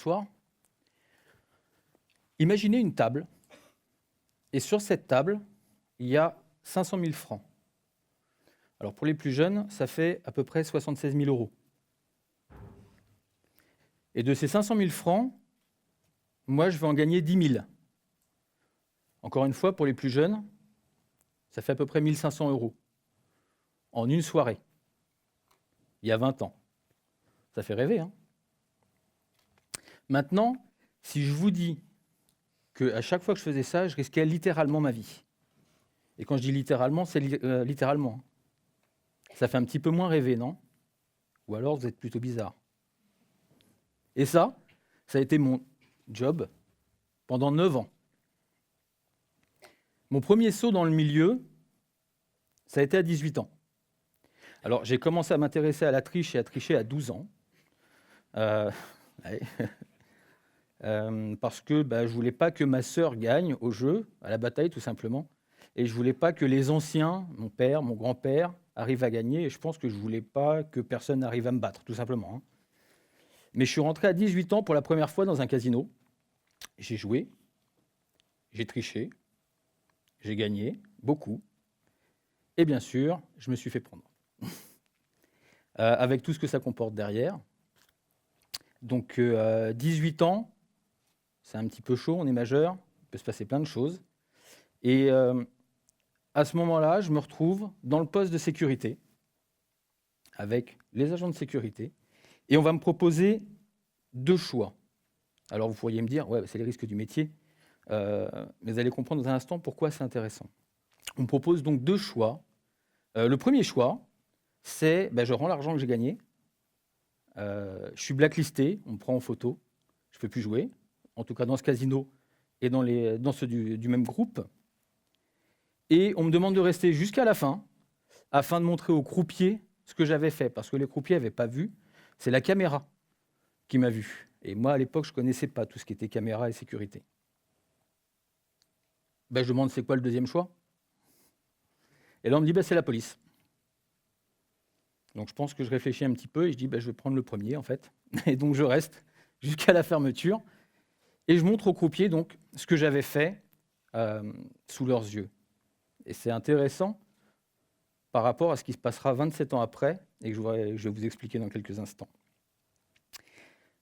bonsoir. Imaginez une table, et sur cette table, il y a 500 000 francs. Alors pour les plus jeunes, ça fait à peu près 76 000 euros. Et de ces 500 000 francs, moi, je vais en gagner 10 000. Encore une fois, pour les plus jeunes, ça fait à peu près 1 500 euros en une soirée, il y a 20 ans. Ça fait rêver, hein? Maintenant, si je vous dis qu'à chaque fois que je faisais ça, je risquais littéralement ma vie. Et quand je dis littéralement, c'est littéralement. Ça fait un petit peu moins rêver, non? Ou alors vous êtes plutôt bizarre. Et ça a été mon job pendant 9 ans. Mon premier saut dans le milieu, ça a été à 18 ans. Alors, j'ai commencé à m'intéresser à la triche et à tricher à 12 ans. Ouais. Parce que je ne voulais pas que ma sœur gagne au jeu, à la bataille tout simplement. Et je ne voulais pas que les anciens, mon père, mon grand-père, arrivent à gagner. Et je pense que je ne voulais pas que personne n'arrive à me battre, tout simplement. Mais je suis rentré à 18 ans pour la première fois dans un casino. J'ai joué, j'ai triché, j'ai gagné, beaucoup. Et bien sûr, je me suis fait prendre. Avec tout ce que ça comporte derrière. Donc, 18 ans, c'est un petit peu chaud, on est majeur, il peut se passer plein de choses. Et à ce moment-là, je me retrouve dans le poste de sécurité, avec les agents de sécurité, et on va me proposer 2 choix. Alors, vous pourriez me dire, ouais, c'est les risques du métier, mais vous allez comprendre dans un instant pourquoi c'est intéressant. On me propose donc 2 choix. Le premier choix, c'est, je rends l'argent que j'ai gagné, je suis blacklisté, on me prend en photo, je ne peux plus jouer, en tout cas dans ce casino et dans ceux du même groupe. Et on me demande de rester jusqu'à la fin, afin de montrer aux croupiers ce que j'avais fait, parce que les croupiers n'avaient pas vu, c'est la caméra qui m'a vu. Et moi, à l'époque, je ne connaissais pas tout ce qui était caméra et sécurité. Je demande, c'est quoi le deuxième choix? Et là, on me dit, c'est la police. Donc je pense que je réfléchis un petit peu et je dis, je vais prendre le premier, en fait. Et donc je reste jusqu'à la fermeture. Et je montre aux croupiers donc ce que j'avais fait sous leurs yeux. Et c'est intéressant par rapport à ce qui se passera 27 ans après et que je vais vous expliquer dans quelques instants.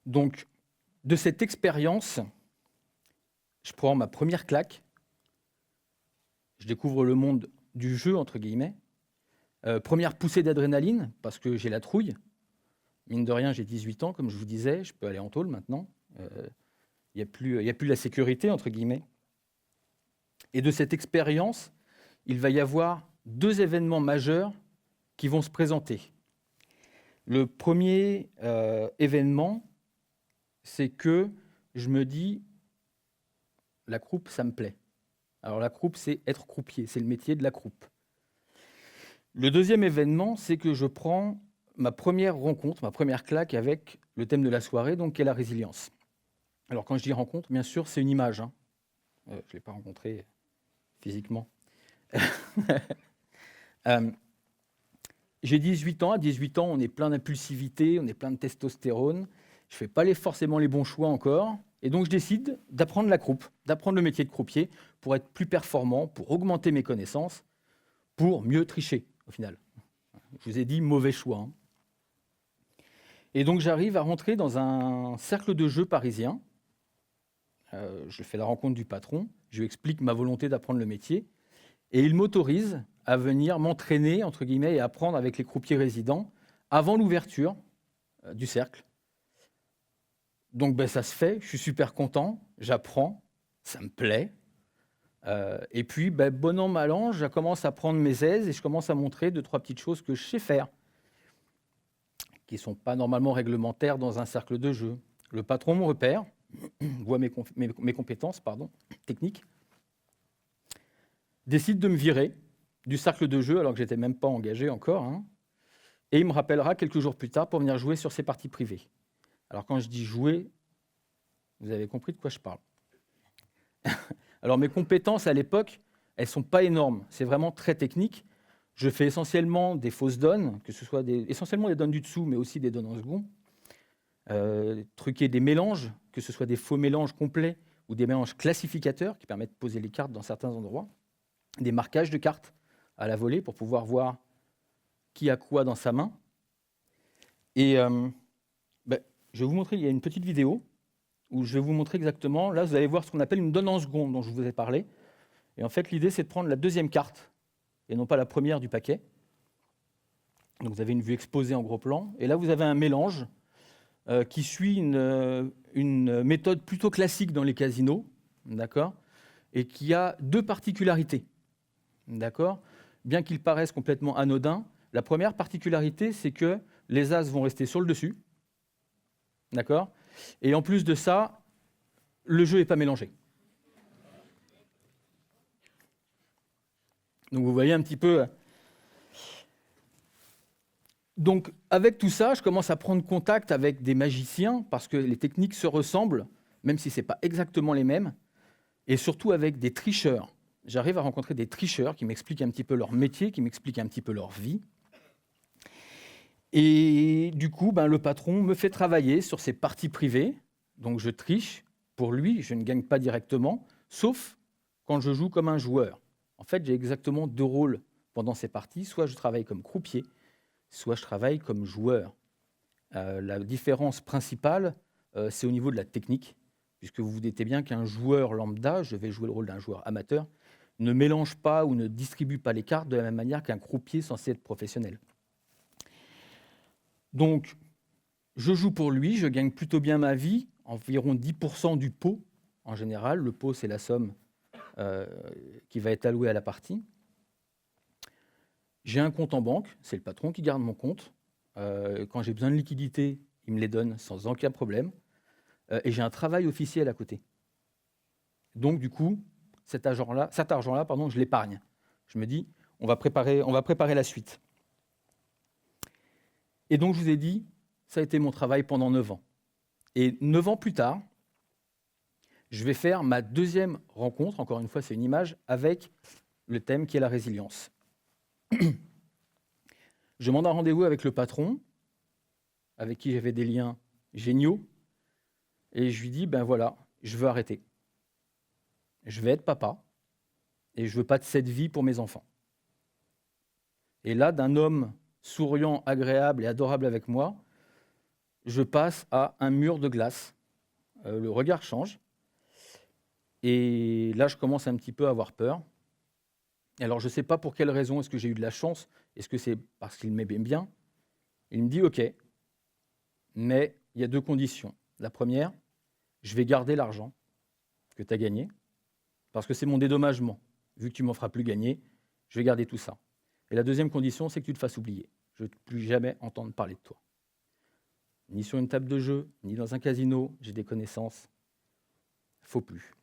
Donc, de cette expérience, je prends ma première claque. Je découvre le monde du jeu, entre guillemets. Première poussée d'adrénaline, parce que j'ai la trouille. Mine de rien, j'ai 18 ans, comme je vous disais, je peux aller en tôle maintenant. Il n'y a plus la sécurité, entre guillemets. Et de cette expérience, il va y avoir 2 événements majeurs qui vont se présenter. Le premier événement, c'est que je me dis, la croupe, ça me plaît. Alors la croupe, c'est être croupier, c'est le métier de la croupe. Le deuxième événement, c'est que je prends ma première rencontre, ma première claque avec le thème de la soirée, donc qui est la résilience. Alors quand je dis rencontre, bien sûr, c'est une image. Je ne l'ai pas rencontré physiquement. J'ai 18 ans. À 18 ans, on est plein d'impulsivité, on est plein de testostérone. Je ne fais pas forcément les bons choix encore. Et donc, je décide d'apprendre la croupe, d'apprendre le métier de croupier pour être plus performant, pour augmenter mes connaissances, pour mieux tricher, au final. Je vous ai dit, mauvais choix. Et donc, j'arrive à rentrer dans un cercle de jeu parisien. Je fais la rencontre du patron, je lui explique ma volonté d'apprendre le métier, et il m'autorise à venir m'entraîner, entre guillemets, et apprendre avec les croupiers résidents avant l'ouverture du cercle. Donc ça se fait, je suis super content, j'apprends, ça me plaît. Et puis, bon an, mal an, je commence à prendre mes aises et je commence à montrer 2-3 petites choses que je sais faire, qui ne sont pas normalement réglementaires dans un cercle de jeu. Le patron me repère, voit mes compétences techniques, décide de me virer du cercle de jeu alors que je n'étais même pas engagé encore, et il me rappellera quelques jours plus tard pour venir jouer sur ses parties privées. Alors quand je dis jouer, vous avez compris de quoi je parle. Alors mes compétences à l'époque, elles ne sont pas énormes, c'est vraiment très technique. Je fais essentiellement des fausses donnes, que ce soit essentiellement des donnes du dessous, mais aussi des donnes en second. Truquer des mélanges, que ce soit des faux mélanges complets ou des mélanges classificateurs qui permettent de poser les cartes dans certains endroits, des marquages de cartes à la volée pour pouvoir voir qui a quoi dans sa main. Et je vais vous montrer, il y a une petite vidéo où je vais vous montrer exactement, là vous allez voir ce qu'on appelle une donne en seconde dont je vous ai parlé. Et en fait l'idée c'est de prendre la deuxième carte et non pas la première du paquet. Donc vous avez une vue exposée en gros plan, et là vous avez un mélange qui suit une méthode plutôt classique dans les casinos, d'accord, et qui a deux particularités, d'accord. Bien qu'il paraisse complètement anodin, la première particularité, c'est que les as vont rester sur le dessus, d'accord, et en plus de ça, le jeu n'est pas mélangé. Donc vous voyez un petit peu. Donc avec tout ça, je commence à prendre contact avec des magiciens parce que les techniques se ressemblent, même si ce n'est pas exactement les mêmes, et surtout avec des tricheurs. J'arrive à rencontrer des tricheurs qui m'expliquent un petit peu leur métier, qui m'expliquent un petit peu leur vie. Et du coup, le patron me fait travailler sur ses parties privées, donc je triche. Pour lui, je ne gagne pas directement, sauf quand je joue comme un joueur. En fait, j'ai exactement deux rôles pendant ces parties, soit je travaille comme croupier, soit je travaille comme joueur. La différence principale, c'est au niveau de la technique, puisque vous vous doutez bien qu'un joueur lambda, je vais jouer le rôle d'un joueur amateur, ne mélange pas ou ne distribue pas les cartes de la même manière qu'un croupier censé être professionnel. Donc, je joue pour lui, je gagne plutôt bien ma vie, environ 10% du pot en général. Le pot, c'est la somme qui va être allouée à la partie. J'ai un compte en banque, c'est le patron qui garde mon compte. Quand j'ai besoin de liquidités, il me les donne sans aucun problème. Et j'ai un travail officiel à côté. Donc du coup, cet argent-là, je l'épargne. Je me dis, on va préparer la suite. Et donc je vous ai dit, ça a été mon travail pendant 9 ans. Et 9 ans plus tard, je vais faire ma deuxième rencontre, encore une fois c'est une image, avec le thème qui est la résilience. Je demande un rendez-vous avec le patron, avec qui j'avais des liens géniaux, et je lui dis, voilà, je veux arrêter. Je vais être papa, et je veux pas de cette vie pour mes enfants. Et là, d'un homme souriant, agréable et adorable avec moi, je passe à un mur de glace. Le regard change, et là, je commence un petit peu à avoir peur. Alors, je ne sais pas pour quelle raison, est-ce que j'ai eu de la chance, est-ce que c'est parce qu'il m'aimait bien. Il me dit, OK, mais il y a deux conditions. La première, je vais garder l'argent que tu as gagné, parce que c'est mon dédommagement. Vu que tu ne m'en feras plus gagner, je vais garder tout ça. Et la deuxième condition, c'est que tu te fasses oublier. Je ne veux plus jamais entendre parler de toi. Ni sur une table de jeu, ni dans un casino, j'ai des connaissances. Faut plus.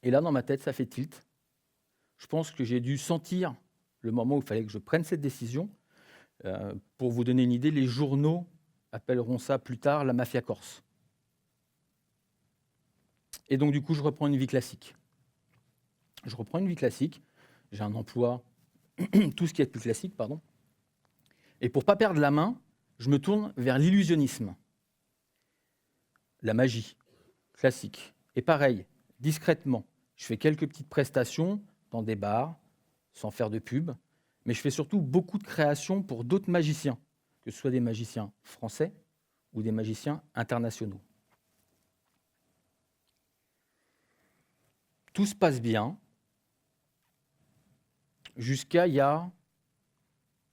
Et là, dans ma tête, ça fait tilt. Je pense que j'ai dû sentir le moment où il fallait que je prenne cette décision. Pour vous donner une idée, les journaux appelleront ça plus tard la mafia corse. Et donc, du coup, je reprends une vie classique. J'ai un emploi, tout ce qui est plus classique, pardon. Et pour ne pas perdre la main, je me tourne vers l'illusionnisme. La magie, classique. Et pareil, discrètement, je fais quelques petites prestations dans des bars, sans faire de pub, mais je fais surtout beaucoup de créations pour d'autres magiciens, que ce soit des magiciens français ou des magiciens internationaux. Tout se passe bien, jusqu'à il y a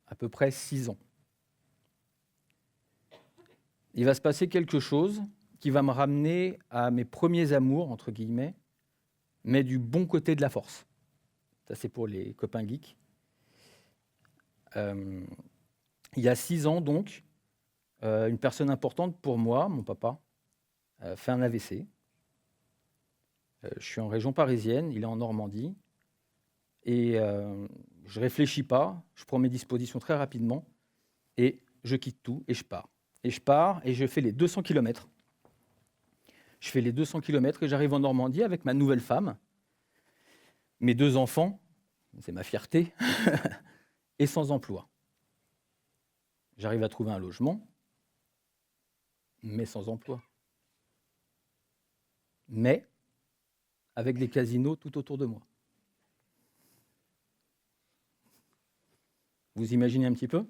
à peu près 6 ans. Il va se passer quelque chose qui va me ramener à mes premiers amours, entre guillemets, mais du bon côté de la force. Ça, c'est pour les copains geeks. Il y a 6 ans, donc, une personne importante pour moi, mon papa, fait un AVC. Je suis en région parisienne, il est en Normandie, et je ne réfléchis pas, je prends mes dispositions très rapidement, et je quitte tout, et je pars. Et je fais les 200 km. Je fais les 200 km et j'arrive en Normandie avec ma nouvelle femme, mes 2 enfants, c'est ma fierté, et sans emploi. J'arrive à trouver un logement, mais sans emploi. mais avec des casinos tout autour de moi. Vous imaginez un petit peu?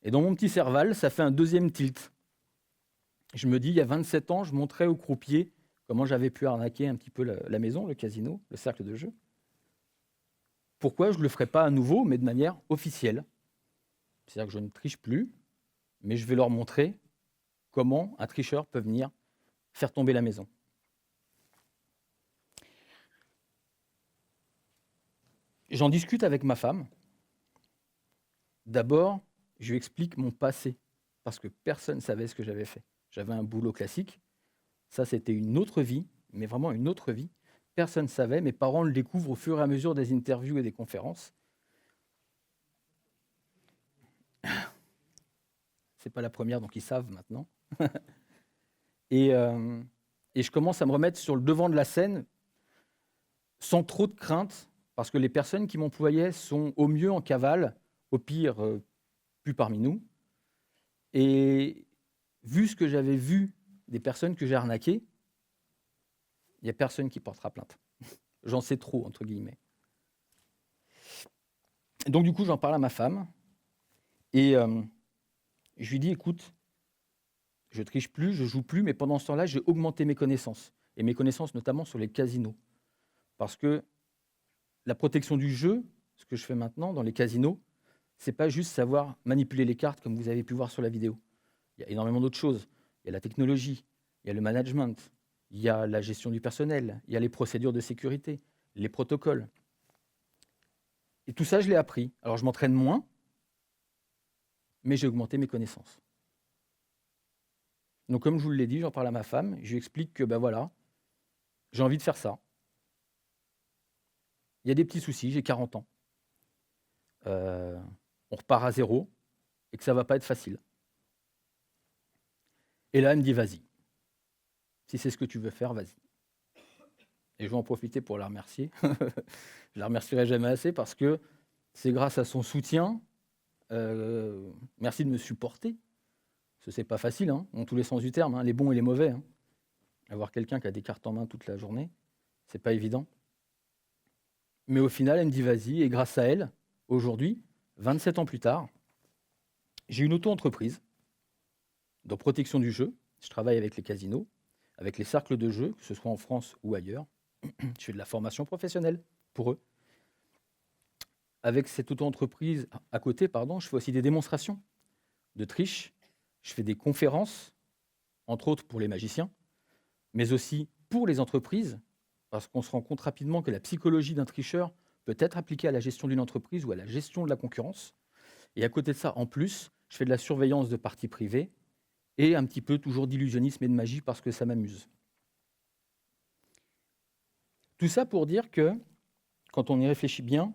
Et dans mon petit cerval, ça fait un deuxième tilt. Je me dis, il y a 27 ans, je montrais aux croupiers comment j'avais pu arnaquer un petit peu la maison, le casino, le cercle de jeu. Pourquoi je ne le ferais pas à nouveau, mais de manière officielle? C'est-à-dire que je ne triche plus, mais je vais leur montrer comment un tricheur peut venir faire tomber la maison. J'en discute avec ma femme. D'abord, je lui explique mon passé, parce que personne ne savait ce que j'avais fait. J'avais un boulot classique, ça c'était une autre vie, mais vraiment une autre vie. Personne ne savait, mes parents le découvrent au fur et à mesure des interviews et des conférences. C'est pas la première, donc ils savent maintenant. et je commence à me remettre sur le devant de la scène, sans trop de crainte, parce que les personnes qui m'employaient sont au mieux en cavale, au pire, plus parmi nous. Et vu ce que j'avais vu des personnes que j'ai arnaquées, il n'y a personne qui portera plainte. J'en sais trop, entre guillemets. Donc du coup, j'en parle à ma femme, et je lui dis, écoute, je triche plus, je joue plus, mais pendant ce temps-là, j'ai augmenté mes connaissances, et mes connaissances notamment sur les casinos. Parce que la protection du jeu, ce que je fais maintenant dans les casinos, c'est pas juste savoir manipuler les cartes comme vous avez pu voir sur la vidéo. Il y a énormément d'autres choses. Il y a la technologie, il y a le management, il y a la gestion du personnel, il y a les procédures de sécurité, les protocoles. Et tout ça, je l'ai appris. Alors, je m'entraîne moins, mais j'ai augmenté mes connaissances. Donc, comme je vous l'ai dit, j'en parle à ma femme, je lui explique que, voilà, j'ai envie de faire ça. Il y a des petits soucis, j'ai 40 ans. On repart à zéro et que ça ne va pas être facile. Et là, elle me dit, vas-y. Si c'est ce que tu veux faire, vas-y. Et je vais en profiter pour la remercier. Je la remercierai jamais assez parce que c'est grâce à son soutien. Merci de me supporter. Parce que c'est pas facile, dans tous les sens du terme, les bons et les mauvais. Avoir quelqu'un qui a des cartes en main toute la journée, c'est pas évident. Mais au final, elle me dit vas-y. Et grâce à elle, aujourd'hui, 27 ans plus tard, j'ai une auto-entreprise de protection du jeu. Je travaille avec les casinos, avec les cercles de jeu, que ce soit en France ou ailleurs. Je fais de la formation professionnelle pour eux. Avec cette auto-entreprise à côté, je fais aussi des démonstrations de triche. Je fais des conférences, entre autres pour les magiciens, mais aussi pour les entreprises, parce qu'on se rend compte rapidement que la psychologie d'un tricheur peut être appliquée à la gestion d'une entreprise ou à la gestion de la concurrence. Et à côté de ça, en plus, je fais de la surveillance de parties privées et un petit peu toujours d'illusionnisme et de magie parce que ça m'amuse. Tout ça pour dire que, quand on y réfléchit bien,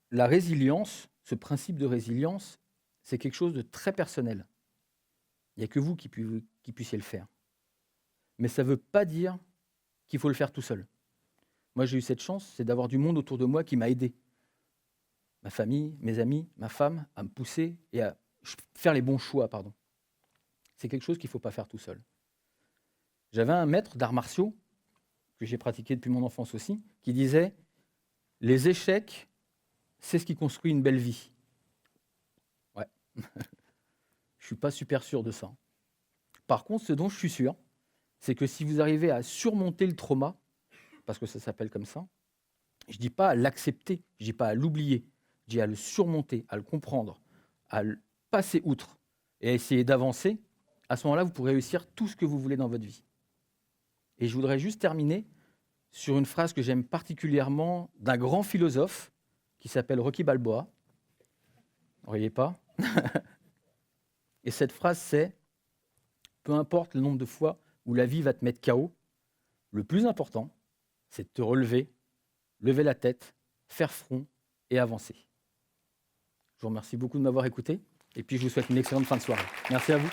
la résilience, ce principe de résilience, c'est quelque chose de très personnel. Il n'y a que vous qui puissiez le faire. Mais ça ne veut pas dire qu'il faut le faire tout seul. Moi, j'ai eu cette chance, c'est d'avoir du monde autour de moi qui m'a aidé. Ma famille, mes amis, ma femme, à me pousser et à faire les bons choix, C'est quelque chose qu'il ne faut pas faire tout seul. J'avais un maître d'arts martiaux, que j'ai pratiqué depuis mon enfance aussi, qui disait « Les échecs, c'est ce qui construit une belle vie. » Ouais, je ne suis pas super sûr de ça. Par contre, ce dont je suis sûr, c'est que si vous arrivez à surmonter le trauma, parce que ça s'appelle comme ça, je ne dis pas à l'accepter, je ne dis pas à l'oublier, je dis à le surmonter, à le comprendre, à le passer outre et à essayer d'avancer, à ce moment-là, vous pourrez réussir tout ce que vous voulez dans votre vie. Et je voudrais juste terminer sur une phrase que j'aime particulièrement d'un grand philosophe qui s'appelle Rocky Balboa. Vous ne voyez pas? Et cette phrase, c'est « Peu importe le nombre de fois où la vie va te mettre KO, le plus important, c'est de te relever, lever la tête, faire front et avancer. » Je vous remercie beaucoup de m'avoir écouté et puis je vous souhaite une excellente fin de soirée. Merci à vous.